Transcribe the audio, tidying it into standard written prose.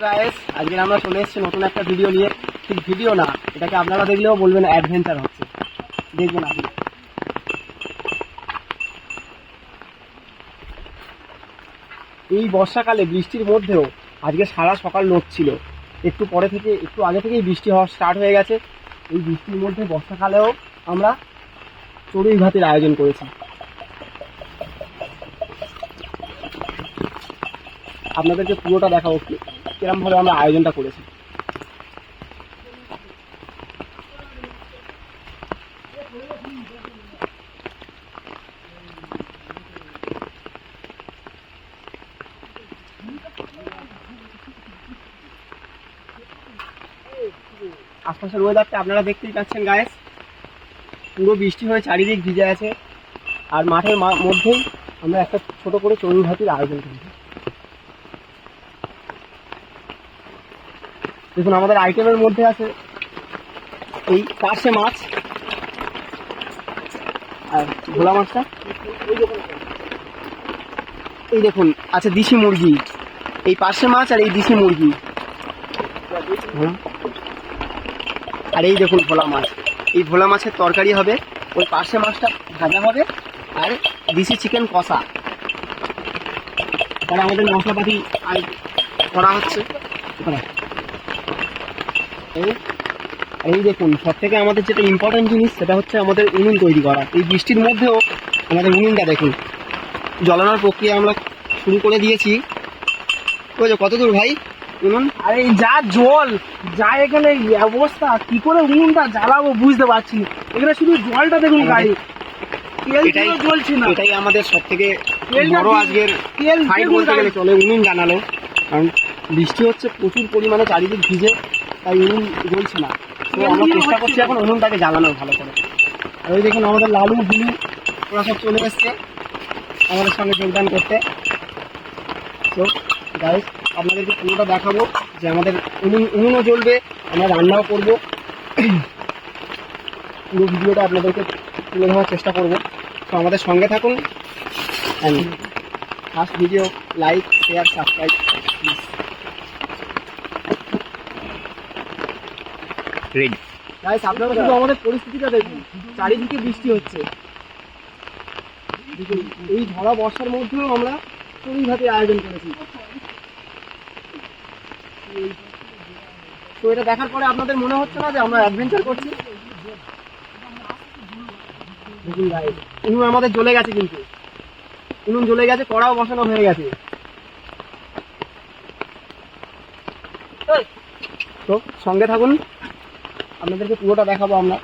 Guys, আজকে আমরা চলে এসেছি নতুন একটা ভিডিও নিয়ে। ঠিক ভিডিও না, এটাকে আপনারা দেখলেও বলবেন অ্যাডভেঞ্চার হচ্ছে। দেখবেন আপনি। এই বর্ষাকালে বৃষ্টির মধ্যেও আজকে সারা সকাল রোদ ছিল, একটু পরে থেকে একটু আগে থেকেই বৃষ্টি হওয়া স্টার্ট হয়ে গেছে। এই বৃষ্টির মধ্যে বর্ষাকালেও আমরা চড়ুই ভাতির আয়োজন করেছি। আপনাদেরকে পুরোটা দেখাবো কিরম ভাবে আমরা আয়োজনটা করেছি। আশপাশের ওয়েদারটা আপনারা দেখতেই পাচ্ছেন গায়েস, পুরো বৃষ্টি হয়ে চারিদিক ভিজে আছে। আর মাঠের মধ্যেই আমরা একটা ছোট করে চড়ুই ভাতির আয়োজন করেছি। দেখুন, আমাদের আইটেমের মধ্যে আছে এই পার্শে মাছ আর ভোলা মাছটা। এই দেখুন আছে দেশি মুরগি, এই পার্শে মাছ আর এই দেশি মুরগি। আর এই দেখুন ভোলা মাছ, এই ভোলা মাছের তরকারি হবে, ওই পার্শে মাছটা ভাজা হবে, আর দেশি চিকেন কষা। তাহলে আমাদের মশলাপাতি আর করা হচ্ছে। এই দেখুন, সব থেকে আমাদের যেটা ইম্পর্টেন্ট জিনিস সেটা হচ্ছে আমাদের উনুন তৈরি করা। এই বৃষ্টির মধ্যেও আমাদের উনুনটা দেখুন জ্বালানোর প্রক্রিয়া আমরা শুরু করে দিয়েছি। কত দূর ভাই উনুন? আরে যা জল, যা এখানে অবস্থা, কি করে উনুনটা জ্বালাবো বুঝতে পারছি না। এখানে শুধু জলটা দেখুন গাড়ি, তেল জ্বলছে না। এটাই আমাদের সব থেকে বড় আজকের ফাইট বলতে গেলে চলে, উনুন জানালো। কারণ বৃষ্টি হচ্ছে প্রচুর পরিমাণে, চারিদিক ভিজে, তাই উনুন জ্বলছে না। তো আমরা চেষ্টা করছি এখন উনুনটাকে জ্বালানোর ভালো করে। আর ওই দেখুন আমাদের লালু বুলু ওরা সব চলে এসছে আমাদের সঙ্গে যোগদান করতে। তো গাইস, আপনাদেরকে পুরোটা দেখাবো যে আমাদের উনুনও জ্বলবে, আমরা রান্নাও করবো। পুরো ভিডিওটা আপনাদেরকে তুলে ধরার চেষ্টা করবো। তো আমাদের সঙ্গে থাকুন। First video like, share, subscribe please. Ready guys, আপনারা শুধু আমাদের পরিস্থিতিটা দেখুন, চারিদিকে বৃষ্টি হচ্ছে। দেখুন, এই ঝড়া বর্ষার মধ্যেও আমরা চড়ুই ভাতির আয়োজন করেছি। তো এটা দেখার পরে আপনাদের মনে হচ্ছে না যে আমরা অ্যাডভেঞ্চার করছি? দেখুন গাইস, উনুন আমাদের জ্বলে গেছে, কিন্তু উনুন জ্বলে গেছে, কড়াও বসানো হয়ে গেছে। তো সঙ্গে থাকুন, আপনাদেরকে পুরোটা দেখাবো আমরা।